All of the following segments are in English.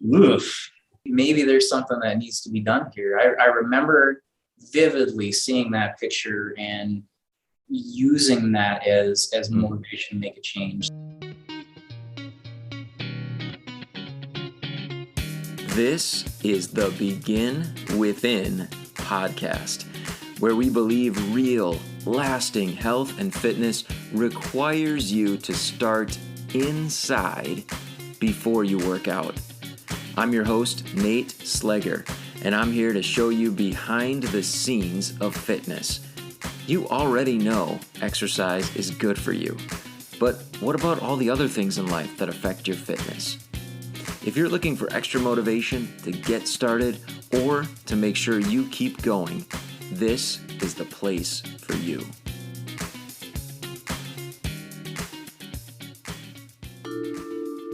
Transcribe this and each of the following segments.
Oof. Maybe there's something that needs to be done here. I remember vividly seeing that picture and using that as motivation to make a change. This is the Begin Within podcast, where we believe real, lasting health and fitness requires you to start inside before you work out. I'm your host, Nate Slegger, and I'm here to show you behind the scenes of fitness. You already know exercise is good for you, but what about all the other things in life that affect your fitness? If you're looking for extra motivation to get started or to make sure you keep going, this is the place for you.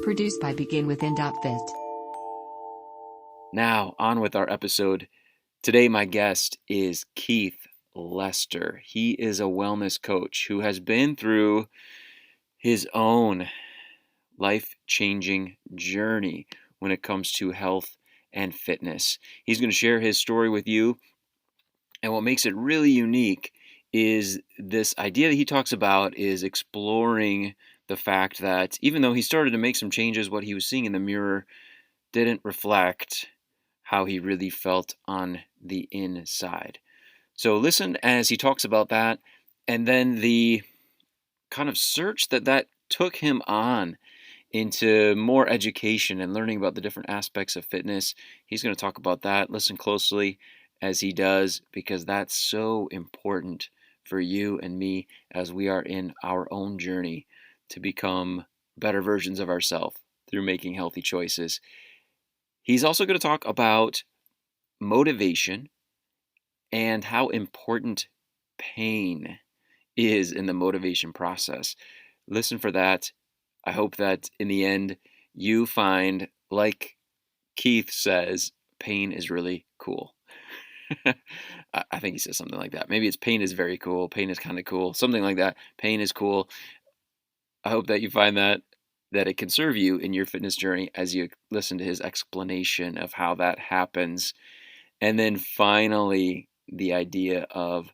Produced by BeginWithin.fit. Now, on with our episode. Today, my guest is Keith Lester. He is a wellness coach who has been through his own life-changing journey when it comes to health and fitness. He's going to share his story with you. And what makes it really unique is this idea that he talks about is exploring the fact that even though he started to make some changes, what he was seeing in the mirror didn't reflect how he really felt on the inside. So listen as he talks about that, and then the kind of search that took him on into more education and learning about the different aspects of fitness. He's going to talk about that. Listen closely as he does, because that's so important for you and me as we are in our own journey to become better versions of ourselves through making healthy choices. He's also going to talk about motivation and how important pain is in the motivation process. Listen for that. I hope that in the end you find, like Keith says, pain is really cool. I think he says something like that. Maybe it's pain is very cool. Pain is kind of cool. Something like that. Pain is cool. I hope that you find that it can serve you in your fitness journey as you listen to his explanation of how that happens. And then finally, the idea of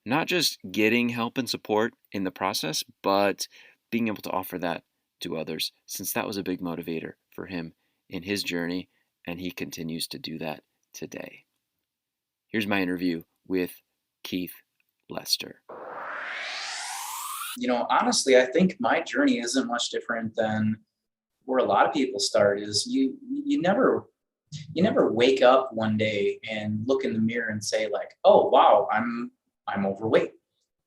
not just getting help and support in the process, but being able to offer that to others, since that was a big motivator for him in his journey, and he continues to do that today. Here's my interview with Keith Lester. Honestly, I think my journey isn't much different than where a lot of people start. Is you never wake up one day and look in the mirror and say like, oh wow, I'm overweight.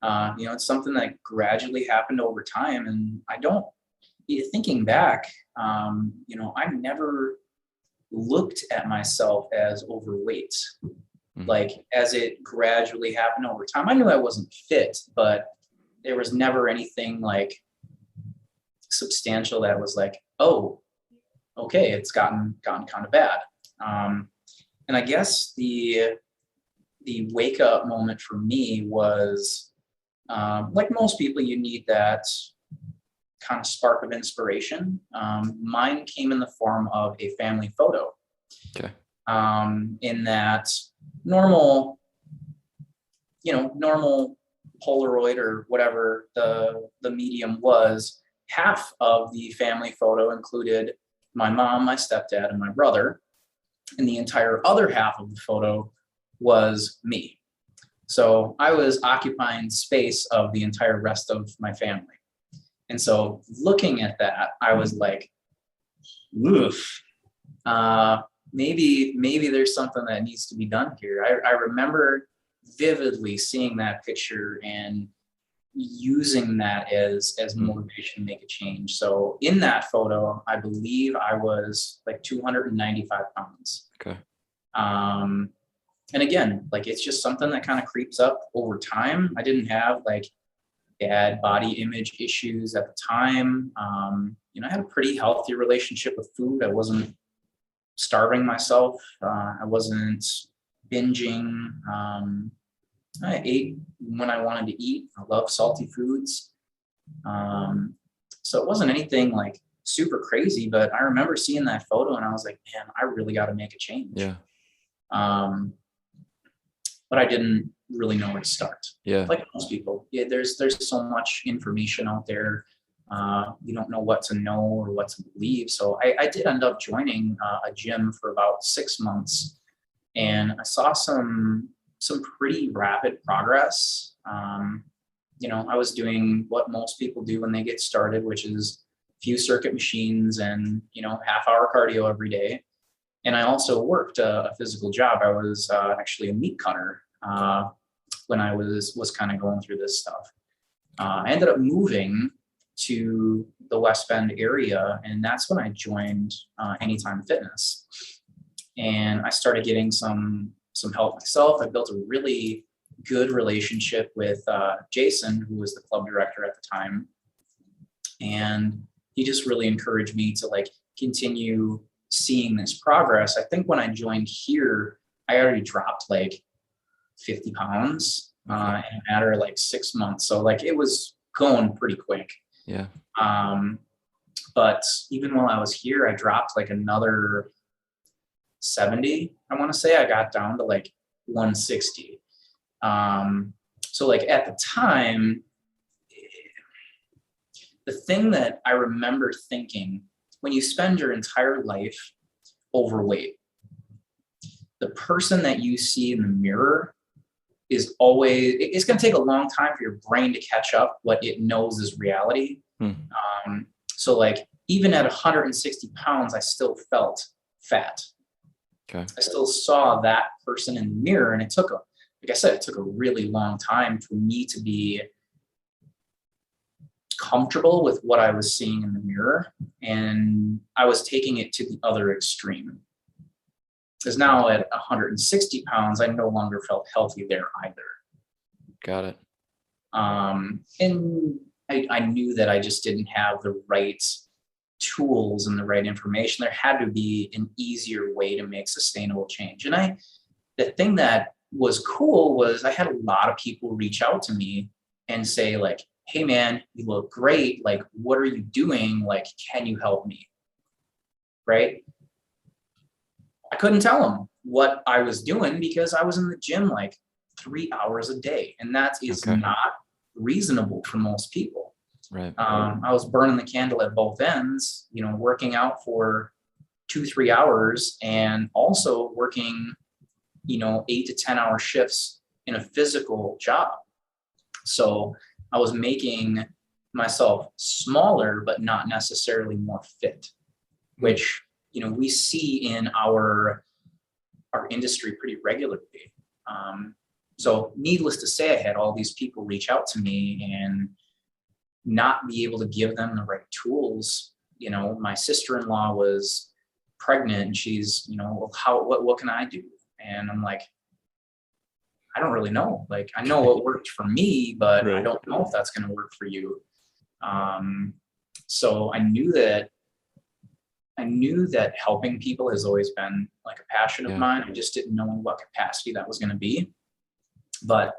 It's something that gradually happened over time, and thinking back, I've never looked at myself as overweight. Like, as it gradually happened over time, I knew I wasn't fit, but there was never anything like substantial that was like, oh, okay, it's gotten kind of bad. And I guess the wake up moment for me was, like most people, you need that kind of spark of inspiration. Mine came in the form of a family photo. Okay. In that normal Polaroid or whatever the medium was, half of the family photo included my mom, my stepdad, and my brother, and the entire other half of the photo was me. So I was occupying space of the entire rest of my family. And so looking at that, I was like, oof, maybe there's something that needs to be done here. I remember vividly seeing that picture and using that as motivation to make a change. So in that photo, I believe I was like 295 pounds. Okay. And again, like, it's just something that kind of creeps up over time. I didn't have like bad body image issues at the time. I had a pretty healthy relationship with food. I wasn't starving myself. I wasn't binging. I ate when I wanted to eat. I love salty foods. So it wasn't anything like super crazy, but I remember seeing that photo and I was like, man, I really got to make a change. Yeah. Um, but I didn't really know where to start. Yeah. Like most people, yeah, there's so much information out there. You don't know what to know or what to believe. So I did end up joining a gym for about 6 months, and I saw some pretty rapid progress. I was doing what most people do when they get started, which is few circuit machines and half-hour cardio every day. And I also worked a physical job. I was actually a meat cutter when I was kind of going through this stuff. I ended up moving to the West Bend area, and that's when I joined Anytime Fitness. And I started getting some help myself. I built a really good relationship with Jason, who was the club director at the time, and he just really encouraged me to like continue seeing this progress. I think when I joined here, I already dropped like 50 pounds in a matter of like 6 months. So like it was going pretty quick. Yeah. But even while I was here, I dropped like another 70. I want to say I got down to like 160. So like at the time, the thing that I remember thinking, when you spend your entire life overweight, the person that you see in the mirror is always, it's going to take a long time for your brain to catch up what it knows is reality. So like even at 160 pounds, I still felt fat. Okay. I still saw that person in the mirror, and it took like I said, it took a really long time for me to be comfortable with what I was seeing in the mirror, and I was taking it to the other extreme. Because now at 160 pounds, I no longer felt healthy there either. Got it. And I knew that I just didn't have the right tools and the right information. There had to be an easier way to make sustainable change. And the thing that was cool was I had a lot of people reach out to me and say like, hey man, you look great. Like, what are you doing? Like, can you help me? Right? I couldn't tell them what I was doing because I was in the gym like 3 hours a day. And that is not reasonable for most people. Right. I was burning the candle at both ends, working out for 2-3 hours and also working, 8 to 10 hour shifts in a physical job. So I was making myself smaller, but not necessarily more fit, which, we see in our industry pretty regularly. So needless to say, I had all these people reach out to me and not be able to give them the right tools. My sister-in-law was pregnant and she's, what can I do? And I'm like, I don't really know. Like, I know what worked for me, but I don't know if that's going to work for you. So I knew that helping people has always been like a passion of mine. I just didn't know in what capacity that was going to be. But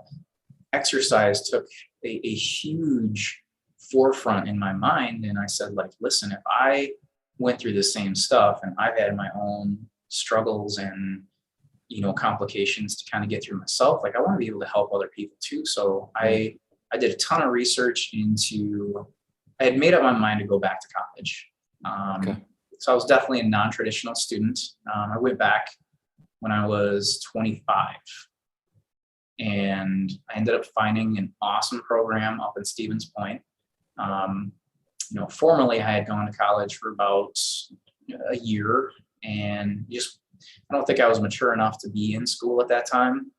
exercise took a huge forefront in my mind. And I said, like, listen, if I went through the same stuff and I've had my own struggles and, complications to kind of get through myself, like I want to be able to help other people too. So I did a ton of research I had made up my mind to go back to college. So I was definitely a non-traditional student. I went back when I was 25. And I ended up finding an awesome program up in Stevens Point. Formerly I had gone to college for about a year and I don't think I was mature enough to be in school at that time.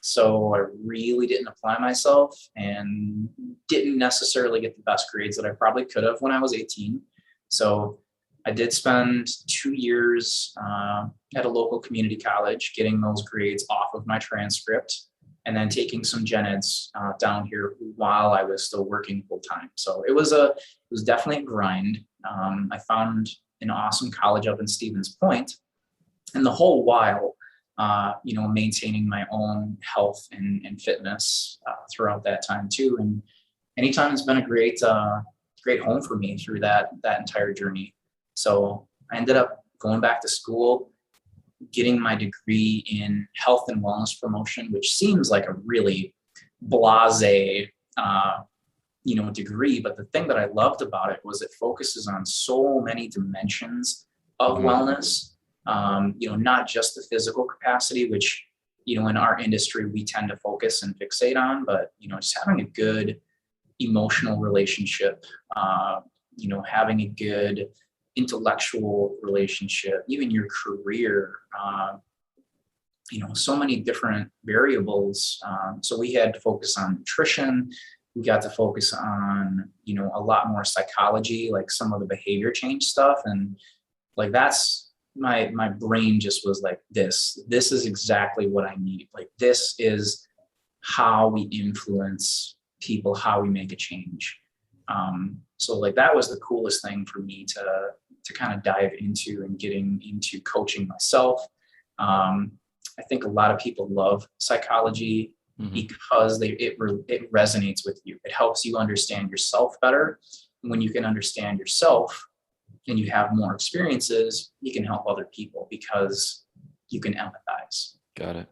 So I really didn't apply myself and didn't necessarily get the best grades that I probably could have when I was 18. So I did spend 2 years at a local community college getting those grades off of my transcript, and then taking some gen eds down here while I was still working full time. So it was definitely a grind. I found an awesome college up in Stevens Point, and the whole while, maintaining my own health and fitness throughout that time too. And Anytime has been a great great home for me through that entire journey. So I ended up going back to school, getting my degree in health and wellness promotion, which seems like a really blasé, degree. But the thing that I loved about it was it focuses on so many dimensions of Hmm. wellness. Not just the physical capacity, which, in our industry, we tend to focus and fixate on, but, just having a good emotional relationship, having a good intellectual relationship, even your career, so many different variables. So we had to focus on nutrition. We got to focus on, a lot more psychology, like some of the behavior change stuff. And like, that's my brain just was like, this is exactly what I need. Like, this is how we influence people, how we make a change. So like, that was the coolest thing for me to kind of dive into, and getting into coaching myself. I think a lot of people love psychology Hmm. because it resonates with you. It helps you understand yourself better. And when you can understand yourself and you have more experiences, you can help other people because you can empathize. Got it.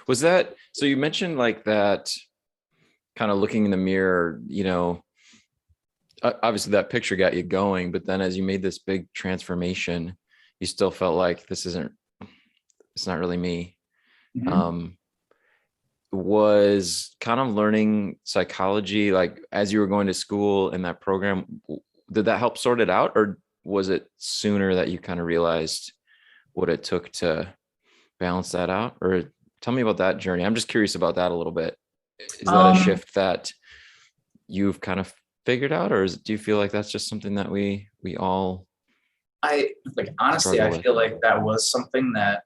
Was that, so you mentioned like that kind of looking in the mirror, obviously that picture got you going, but then as you made this big transformation, you still felt like it's not really me. Mm-hmm. Um, was kind of learning psychology, like as you were going to school in that program, did that help sort it out? Or was it sooner that you kind of realized what it took to balance that out? Or tell me about that journey. I'm just curious about that a little bit. Is that a Um, shift that you've kind of figured out, or do you feel like that's just something that we all I like honestly, struggle I with? feel like that was something that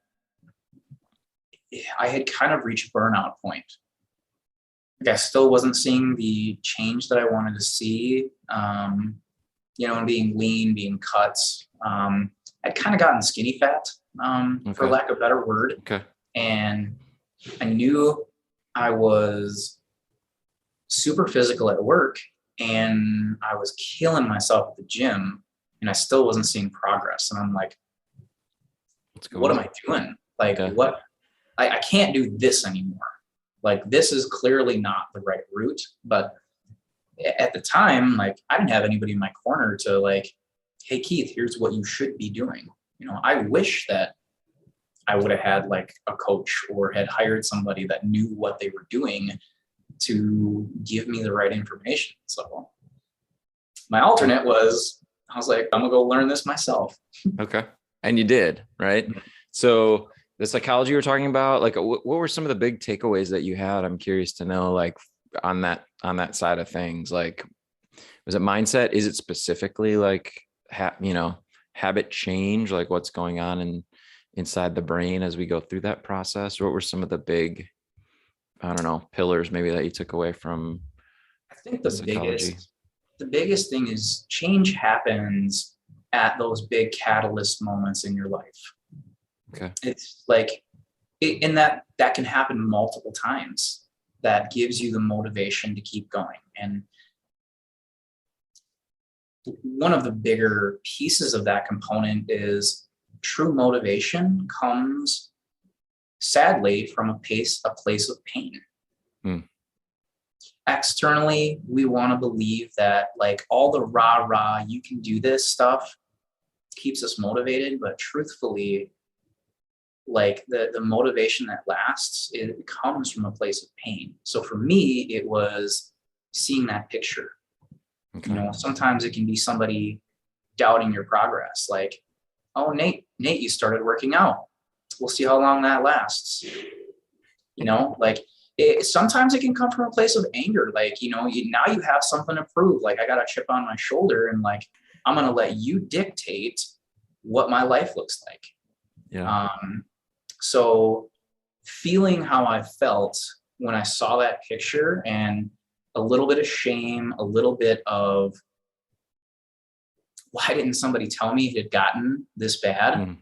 I had kind of reached burnout point. Like, I still wasn't seeing the change that I wanted to see. And being lean, being cut. I'd kind of gotten skinny fat, for Okay. lack of a better word. Okay. And I knew I was super physical at work, and I was killing myself at the gym, and I still wasn't seeing progress. And I'm like, What's going what am on? I doing? Like, Yeah. what? I can't do this anymore. Like, this is clearly not the right route. But at the time, like, I didn't have anybody in my corner to like, hey, Keith, here's what you should be doing. I wish that I would have had like a coach, or had hired somebody that knew what they were doing to give me the right information. So my Okay. alternate was, I was like, I'm gonna go learn this myself. Okay. And you did, right? So the psychology you were talking about, like what were some of the big takeaways that you had? I'm curious to know, like on that side of things. Like, was it mindset? Is it specifically like habit change, like what's going on inside the brain as we go through that process? What were some of the big, I don't know, pillars maybe that you took away from I think the the psychology? biggest thing is change happens at those big catalyst moments in your life. Okay. It's like, and that can happen multiple times. That gives you the motivation to keep going. And one of the bigger pieces of that component is true motivation comes, sadly, from a place of pain. Hmm. Externally, we want to believe that like all the rah rah, you can do this stuff keeps us motivated, but truthfully, like the motivation that lasts, it comes from a place of pain. So for me, it was seeing that picture. Okay. Sometimes it can be somebody doubting your progress, like, oh, Nate, you started working out. We'll see how long that lasts. Like, sometimes it can come from a place of anger. Like, now you have something to prove. Like, I got a chip on my shoulder, and like, I'm going to let you dictate what my life looks like. Yeah. So feeling how I felt when I saw that picture, and a little bit of shame, a little bit of, why didn't somebody tell me it had gotten this bad? Hmm.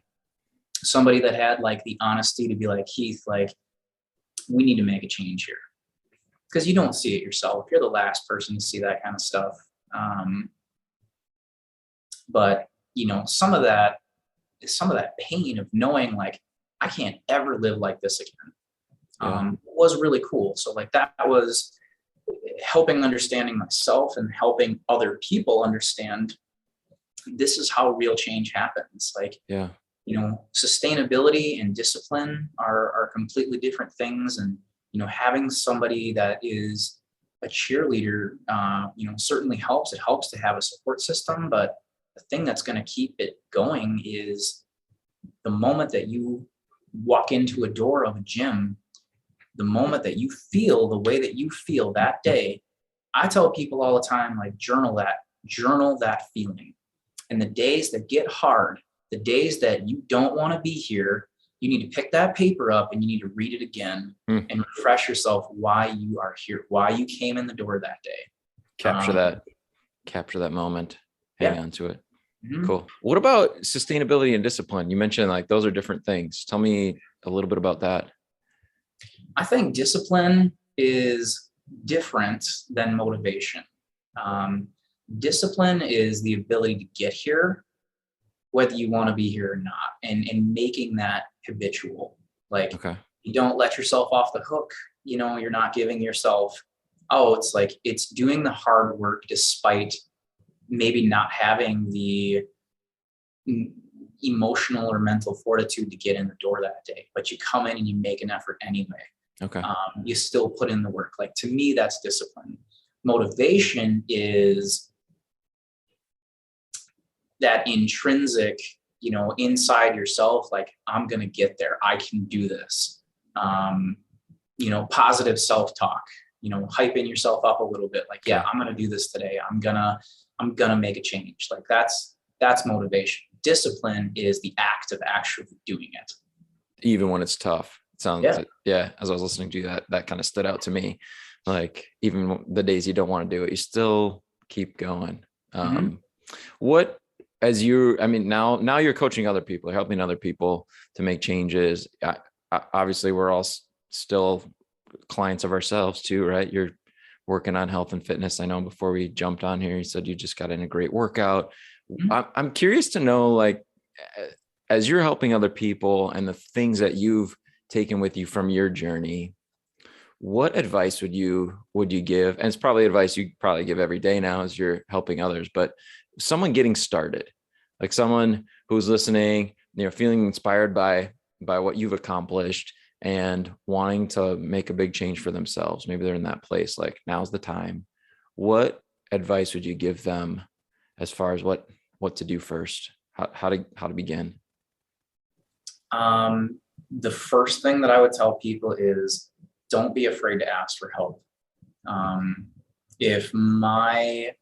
Somebody that had like the honesty to be like, Keith, like, we need to make a change here. Because you don't see it yourself. You're the last person to see that kind of stuff. But, some of that pain of knowing like, I can't ever live like this again, Yeah. was really cool. So like that was helping understanding myself and helping other people understand this is how real change happens. Like, Yeah. sustainability and discipline are completely different things. And, having somebody that is a cheerleader, certainly helps. It helps to have a support system, but the thing that's going to keep it going is the moment that you walk into a door of a gym, the moment that you feel the way that you feel that day. I tell people all the time, like, journal that feeling. And the days that get hard, the days that you don't want to be here, you need to pick that paper up and you need to read it again Mm. and refresh yourself why you are here, why you came in the door that day. Capture Um, that, capture that moment, hang yeah. on to it. Mhm. Cool. What about sustainability and discipline? You mentioned like those are different things. Tell me a little bit about that. I think discipline is different than motivation. Um, Discipline is the ability to get here, whether you want to be here or not, and making that habitual. Like, Okay. you don't let yourself off the hook. You're not giving yourself, oh, it's like it's doing the hard work despite maybe not having the emotional or mental fortitude to get in the door that day, but you come in and you make an effort anyway. Okay. You still put in the work. Like, to me, that's discipline. Motivation is that intrinsic, inside yourself, like, I'm going to get there. I can do this. Positive self-talk, hyping yourself up a little bit. Like, yeah, Okay. I'm going to do this today. I'm going to make a change. Like, that's motivation. Discipline is the act of actually doing it. Even when it's tough, it sounds, Yeah. yeah. As I was listening to you, that kind of stood out to me. Like even the days you don't want to do it, you still keep going. Mm-hmm. What, as you, I mean, now you're coaching other people, helping other people to make changes. Obviously we're all still clients of ourselves too, right? You're working on health and fitness. I know before we jumped on here, you said you just got in a great workout. Mm-hmm. I'm curious to know, like, as you're helping other people and the things that you've taken with you from your journey, what advice would you give? And it's probably advice you probably give every day now as you're helping others, but someone getting started, like someone who's listening, feeling inspired by what you've accomplished and wanting to make a big change for themselves. Maybe they're in that place, like now's the time. What advice would you give them as far as what to do first, how to begin? The first thing that I would tell people is, don't be afraid to ask for help. If my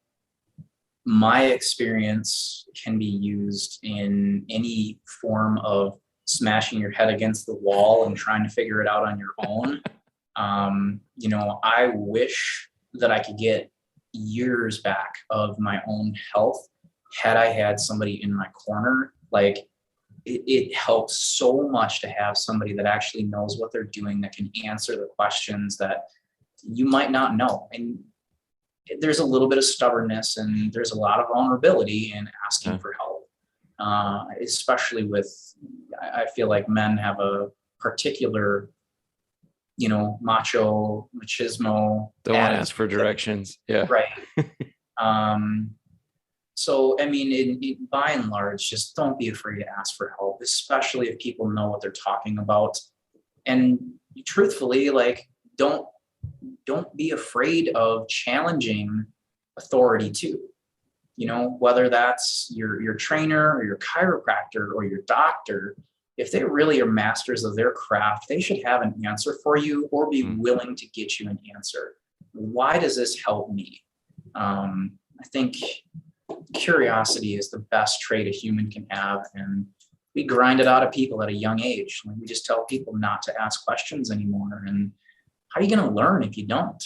experience can be used in any form of smashing your head against the wall and trying to figure it out on your own, I wish that I could get years back of my own health had I had somebody in my corner. Like, it helps so much to have somebody that actually knows what they're doing, that can answer the questions that you might not know. And there's a little bit of stubbornness and there's a lot of vulnerability in asking Yeah. for help, especially with, I feel like men have a particular, machismo Don't want to ask for attitude. directions. Yeah. Right. So, I mean, by and large, just don't be afraid to ask for help, especially if people know what they're talking about. And truthfully, like, don't be afraid of challenging authority too. Whether that's your trainer or your chiropractor or your doctor, if they really are masters of their craft, they should have an answer for you or be willing to get you an answer. Why does this help me? I think curiosity is the best trait a human can have, and we grind it out of people at a young age. Like, we just tell people not to ask questions anymore, and how are you going to learn if you don't?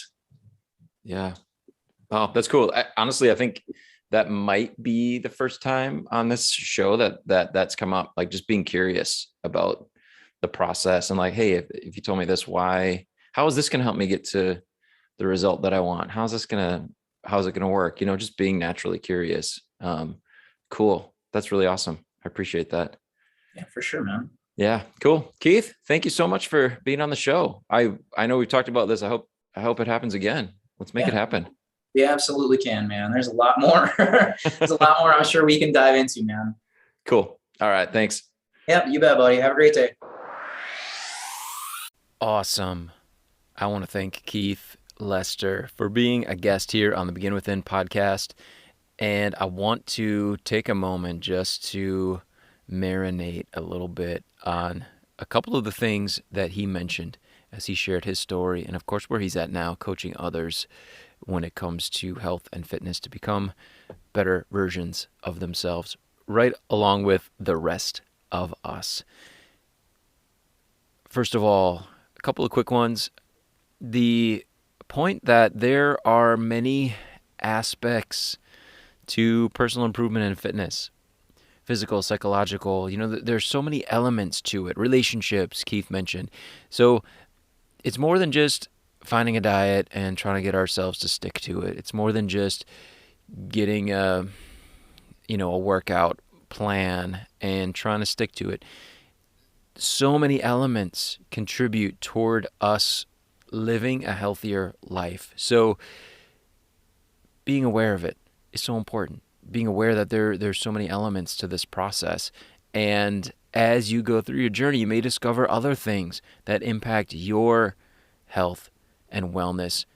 Yeah. Oh, that's cool. Honestly, I think that might be the first time on this show that's come up, like just being curious about the process and like, hey, if you told me this, how is this going to help me get to the result that I want? How's it going to work? Just being naturally curious. Cool. That's really awesome. I appreciate that. Yeah, for sure, man. Yeah, cool. Keith, thank you so much for being on the show. I know we've talked about this. I hope it happens again. Let's make it happen. We absolutely can, man. There's a lot more. There's a lot more I'm sure we can dive into, man. Cool. All right. Thanks. Yep, you bet, buddy. Have a great day. Awesome. I want to thank Keith Lester for being a guest here on the Begin Within podcast. And I want to take a moment just to marinate a little bit on a couple of the things that he mentioned as he shared his story, and of course where he's at now, coaching others when it comes to health and fitness to become better versions of themselves, right along with the rest of us. First of all, a couple of quick ones. The point that there are many aspects to personal improvement and fitness. Physical, psychological, there's so many elements to it. Relationships, Keith mentioned. So it's more than just finding a diet and trying to get ourselves to stick to it. It's more than just getting a workout plan and trying to stick to it. So many elements contribute toward us living a healthier life. So being aware of it is so important. Being aware that there's so many elements to this process. And as you go through your journey, you may discover other things that impact your health and wellness.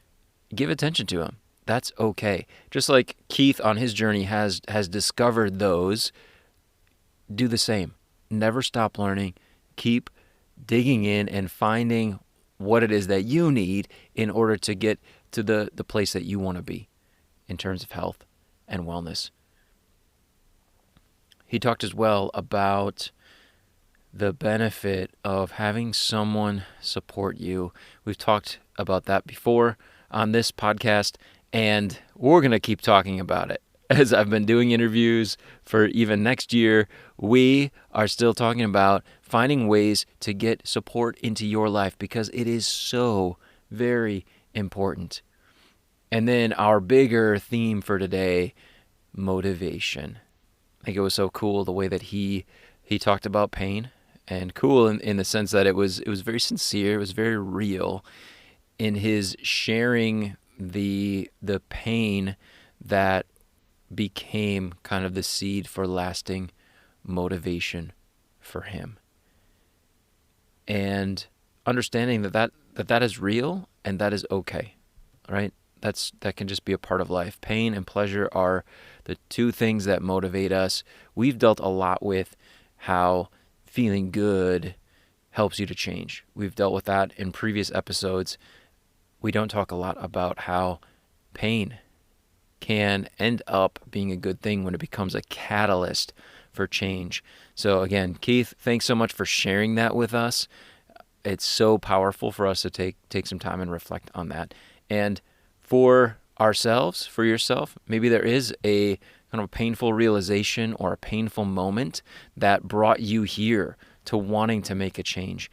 Give attention to them. That's okay. Just like Keith on his journey has discovered those, do the same. Never stop learning. Keep digging in and finding what it is that you need in order to get to the place that you want to be in terms of health and wellness. He talked as well about the benefit of having someone support you. We've talked about that before on this podcast, and we're going to keep talking about it. As I've been doing interviews for even next year, we are still talking about finding ways to get support into your life because it is so very important. And then our bigger theme for today, motivation. I think it was so cool the way that he talked about pain, and cool in the sense that it was very sincere, it was very real in his sharing the pain that became kind of the seed for lasting motivation for him. And understanding that is real and that is okay, right? That can just be a part of life. Pain and pleasure are the two things that motivate us. We've dealt a lot with how feeling good helps you to change. We've dealt with that in previous episodes. We don't talk a lot about how pain can end up being a good thing when it becomes a catalyst for change. So again, Keith, thanks so much for sharing that with us. It's so powerful for us to take some time and reflect on that. And for ourselves, for yourself, maybe there is a kind of painful realization or a painful moment that brought you here to wanting to make a change.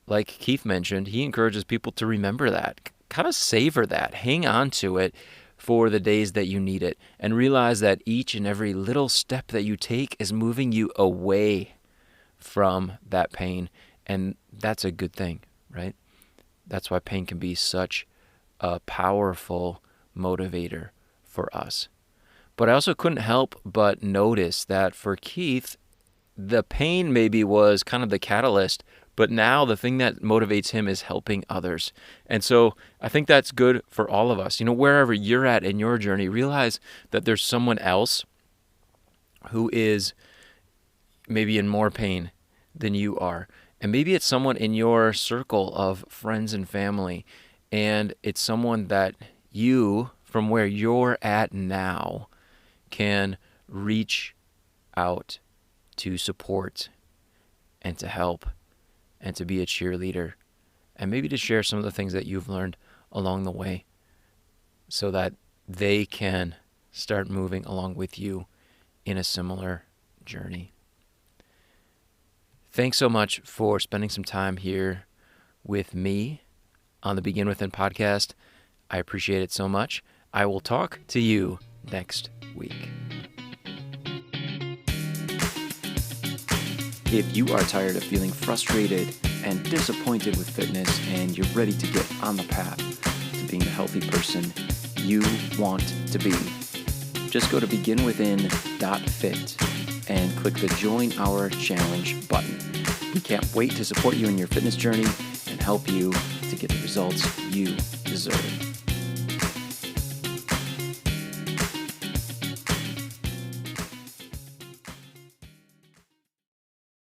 Like Keith mentioned, he encourages people to remember that, kind of savor that, hang on to it for the days that you need it, and realize that each and every little step that you take is moving you away from that pain, and that's a good thing, right? That's why pain can be such a powerful motivator for us. But I also couldn't help but notice that for Keith, the pain maybe was kind of the catalyst, but now the thing that motivates him is helping others. And so I think that's good for all of us. Wherever you're at in your journey, realize that there's someone else who is maybe in more pain than you are. And maybe it's someone in your circle of friends and family, and it's someone that you, from where you're at now, can reach out to support and to help and to be a cheerleader, and maybe to share some of the things that you've learned along the way so that they can start moving along with you in a similar journey. Thanks so much for spending some time here with me on the Begin Within podcast. I appreciate it so much. I will talk to you next week. If you are tired of feeling frustrated and disappointed with fitness and you're ready to get on the path to being the healthy person you want to be, just go to beginwithin.fit and click the Join Our Challenge button. We can't wait to support you in your fitness journey and help you to get the results you deserve.